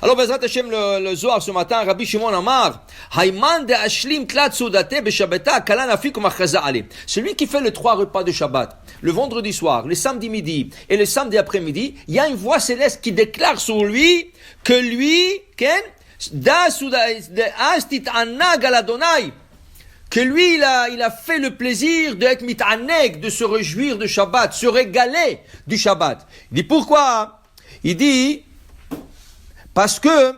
Alors, Bezrat Hashem, le Zohar ce matin, Rabbi Shimon Amar, Hayman de Ashlim Tlat Soudate Beshabeta, Kalan Afik Machaza Ale. Celui qui fait les 3 repas de Shabbat, le vendredi soir, le samedi midi et le samedi après-midi, il y a une voix céleste qui déclare sur lui que lui, Ken, Da Astit Anag Aladonai, que lui, il a fait le plaisir d'être mit'aneg, de se réjouir de Shabbat, se régaler du Shabbat. Il dit pourquoi? Il dit parce que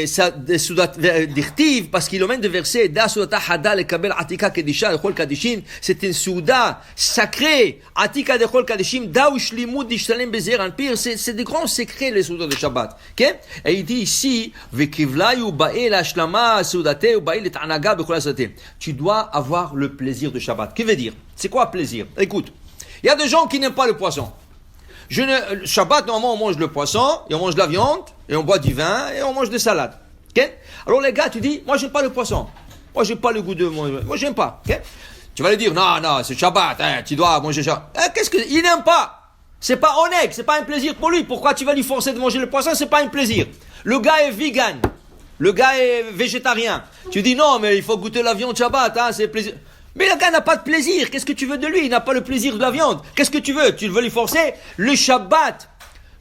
ça d'irtiv, parce qu'il emmène de verset da sudata hada lekabel atika kedisha lechol kadishin, c'est une souda sacrée atika lechol kadishim da ushlimut dishtalem bezer anpir, c'est des grands secrets les soudas de Shabbat. Okay? Et il dit ici vekivlayu ba'el ashlama soudate ou ba'el etanaga bechol asate. Tu dois avoir le plaisir de Shabbat. Que veut dire? C'est quoi plaisir? Écoute, il y a des gens qui n'aiment pas le poisson. Shabbat, normalement, on mange le poisson, et on mange de la viande, et on boit du vin, et on mange des salades. Okay? Alors les gars, tu dis, moi j'aime pas le poisson. Moi j'aime pas le goût de... Moi j'aime pas. Okay? Tu vas lui dire, non, c'est Shabbat, hein, tu dois manger ça. Qu'est-ce que... Il n'aime pas. C'est pas honnête, c'est pas un plaisir pour lui. Pourquoi tu vas lui forcer de manger le poisson? C'est pas un plaisir. Le gars est vegan. Le gars est végétarien. Tu dis, non, mais il faut goûter la viande Shabbat, hein, c'est plaisir. Mais le gars n'a pas de plaisir. Qu'est-ce que tu veux de lui? Il n'a pas le plaisir de la viande. Qu'est-ce que tu veux? Tu veux lui forcer? Le Shabbat,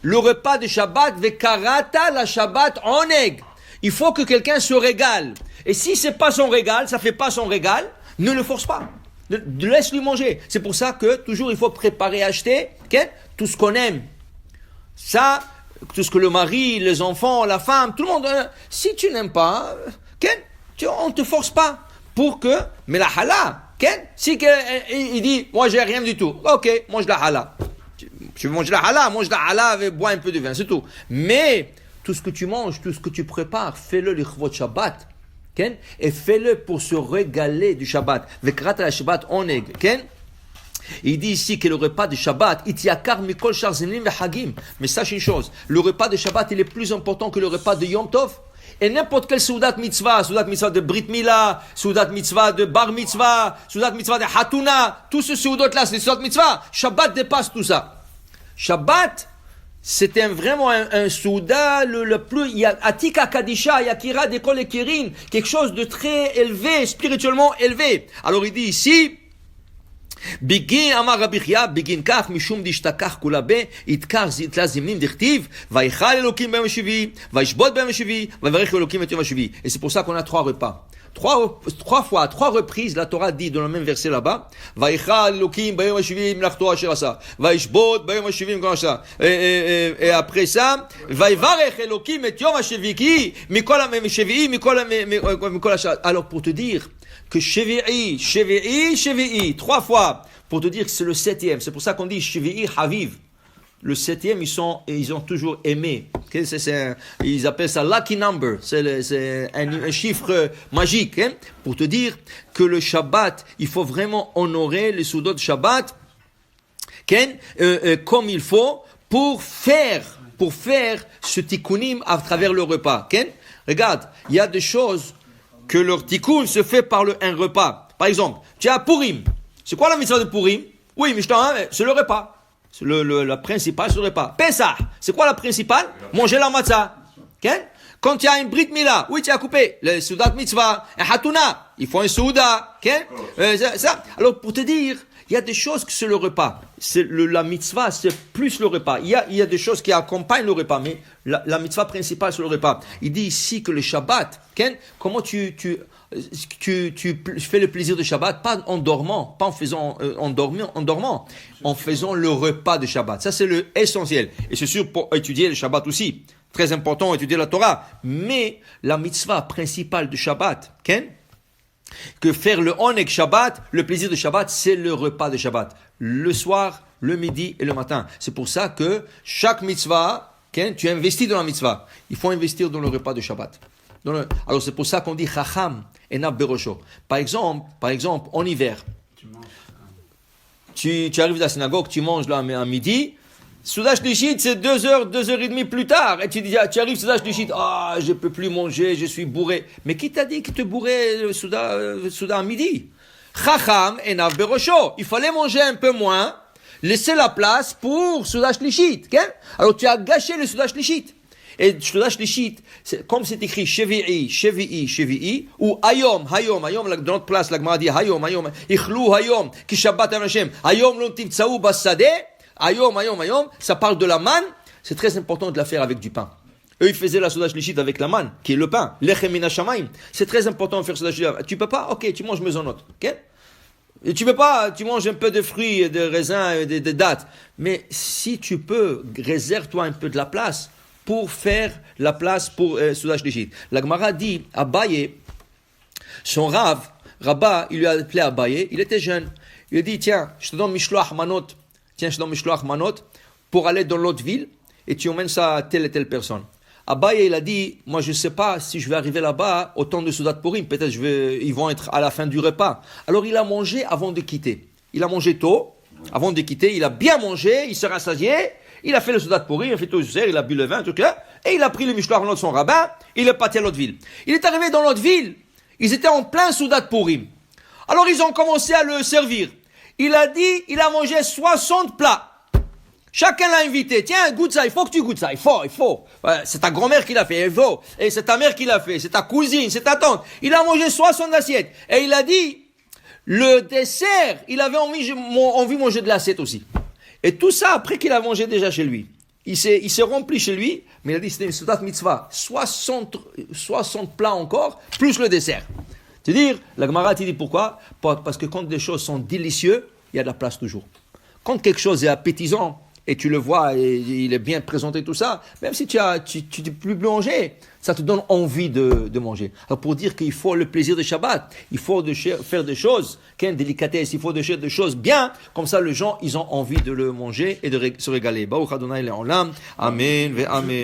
le repas de Shabbat, vekarata la Shabbat oneg. Il faut que quelqu'un se régale. Et si c'est pas son régal, ça fait pas son régal, ne le force pas. Laisse-lui manger. C'est pour ça que toujours il faut préparer, acheter, okay, tout ce qu'on aime. Ça, tout ce que le mari, les enfants, la femme, tout le monde. Si tu n'aimes pas, okay, on te force pas. Pour que, mais la halal, si il dit, moi j'ai rien du tout, ok, mange la halal. Tu veux manger la halal, mange la halal et bois un peu de vin, c'est tout. Mais tout ce que tu manges, tout ce que tu prépares, fais-le l'Ichvot Shabbat, et fais-le pour se régaler du Shabbat. Vekrat la Shabbat oneg, il dit ici que le repas de Shabbat, itiakar mikol shar zemlim vehagim. Mais sache une chose, le repas de Shabbat il est plus important que le repas de Yom Tov. Et n'importe quel soudat mitzvah de Brit Mila, soudat mitzvah de Bar mitzvah, soudat mitzvah de Hatuna, tous ces soudats-là, c'est des soudat mitzvah. Shabbat dépasse tout ça. Shabbat, c'était vraiment un soudat le plus, il y a Atika Kadisha, Yakira Dekol et Kirin, quelque chose de très élevé, spirituellement élevé. Alors il dit ici, Bigin Amar Rabbi Chia, Bigin Kach, Mishum Dishtakach Kulabe, Itkar Zitla Zimnim Dichtiv, Vaichal Elokim B'Yom HaShivi, Vaishbot B'Yom HaShivi, Vavarech Elokim Et Yom HaShivi. Et c'est pour ça qu'on a 3 repas. 3 fois, 3 reprises, la Torah dit dans le même verset là-bas, Vaichal Elokim B'Yom HaShivi, Mlachto Asher Asa, Vaishbot B'Yom HaShivi, Mkol Asher. Et après ça, Vaivarech Elokim Et Yom HaShivi, Mikol HaShivi, Mikol Asher. Alors pour te dire, que Shevi'i, 3 fois, pour te dire que c'est le 7e. C'est pour ça qu'on dit Shevi'i Haviv. Le 7e, ils ont toujours aimé. Okay? Ils appellent ça lucky number. C'est un chiffre magique. Hein? Pour te dire que le Shabbat, il faut vraiment honorer les soudot de Shabbat comme il faut pour faire ce tikkunim à travers le repas. Okay? Regarde, il y a des choses que leur tikkun se fait par un repas. Par exemple, tu as Purim. C'est quoi la mitzvah de Purim? Oui, mais c'est le repas. C'est la principale, c'est le repas. Pesach, c'est quoi la principale? Manger la matzah. Okay? Quand tu as une brit mila, oui, tu as coupé le soudat mitzvah, un hatuna, il faut un souda. Okay? Ça. Alors, pour te dire, il y a des choses que c'est le repas. La mitzvah, c'est plus le repas. Il y a des choses qui accompagnent le repas, mais la mitzvah principale, c'est le repas. Il dit ici que le Shabbat, comment tu fais le plaisir de Shabbat, pas en dormant, pas en faisant en dormant, en faisant le repas de Shabbat. Ça, c'est le essentiel. Et c'est sûr pour étudier le Shabbat aussi. Très important, étudier la Torah. Mais la mitzvah principale de Shabbat, que faire le oneg Shabbat, le plaisir de Shabbat, c'est le repas de Shabbat. Le soir, le midi et le matin. C'est pour ça que chaque mitzvah, tu investis dans la mitzvah. Il faut investir dans le repas de Shabbat. Alors c'est pour ça qu'on dit Chacham Enav Berosho. Par exemple, en hiver, tu arrives à la synagogue, tu manges là à midi, Soudash Lishit, c'est 2h30 plus tard. Et tu arrives Soudash Lishit, je peux plus manger, je suis bourré. Mais qui t'a dit que tu bourré Souda à midi? Chacham Enav Berosho. Il fallait manger un peu moins, laisser la place pour Soudash Lishit. Okay? Alors tu as gâché le Soudash Lishit. Et Souda Shlishit, comme c'est écrit Shevi'i, Shevi'i, Shevi'i, ou Hayom, Hayom, Hayom, dans notre place, la Gemara dit Hayom, Hayom, Ichlu Hayom, Ki Shabbat Hashem, Hayom lo tivtsaou bassadeh, Hayom, Hayom, Hayom, ça parle de la manne, c'est très important de la faire avec du pain. Eux, ils faisaient la Souda Shlishit avec la manne, qui est le pain, Lechem min hashamayim. C'est très important de faire Souda Shlishit. Tu peux pas? Ok, tu manges mezonot, ok? Et tu peux pas, tu manges un peu de fruits, de raisins, de dattes. Mais si tu peux, réserve-toi un peu de la place pour faire la place pour Souda Shlishit. La Gemara dit, Abaye, son Rabba, il lui a appelé Abaye, il était jeune. Il lui a dit, tiens, je te donne Mishloach Manot, pour aller dans l'autre ville, et tu emmènes ça à telle et telle personne. Abaye, il a dit, moi je ne sais pas si je vais arriver là-bas au temps de Soudat Purim, peut-être ils vont être à la fin du repas. Alors il a mangé avant de quitter. Il a mangé tôt, avant de quitter, il a bien mangé, il s'est rassasié, il a fait le Soudat Purim, il a fait tout le dessert, il a bu le vin, tout ça, et il a pris le mishloach de son rabbin, il est parti à l'autre ville. Il est arrivé dans l'autre ville, ils étaient en plein Soudat Purim. Alors ils ont commencé à le servir. Il a dit, il a mangé 60 plats. Chacun l'a invité. Tiens, goûte ça, il faut que tu goûtes ça. Il faut. C'est ta grand-mère qui l'a fait, il faut. Et c'est ta mère qui l'a fait, c'est ta cousine, c'est ta tante. Il a mangé 60 assiettes. Et il a dit, le dessert, il avait envie de manger de l'assiette aussi. Et tout ça après qu'il a mangé déjà chez lui. Il s'est rempli chez lui, mais il a dit, c'était une Soudat Mitzvah. 60 plats encore, plus le dessert. C'est-à-dire, la Gemara dit pourquoi? Parce que quand des choses sont délicieuses, il y a de la place toujours. Quand quelque chose est appétissant, et tu le vois, et il est bien présenté tout ça, même si tu n'es plus manger, ça te donne envie de manger. Alors pour dire qu'il faut le plaisir de Shabbat, il faut faire des choses, qu'il y ait une délicatesse, il faut faire des choses bien, comme ça les gens, ils ont envie de le manger et de se régaler. Baruch Adonai Le'olam, Amen, Amen.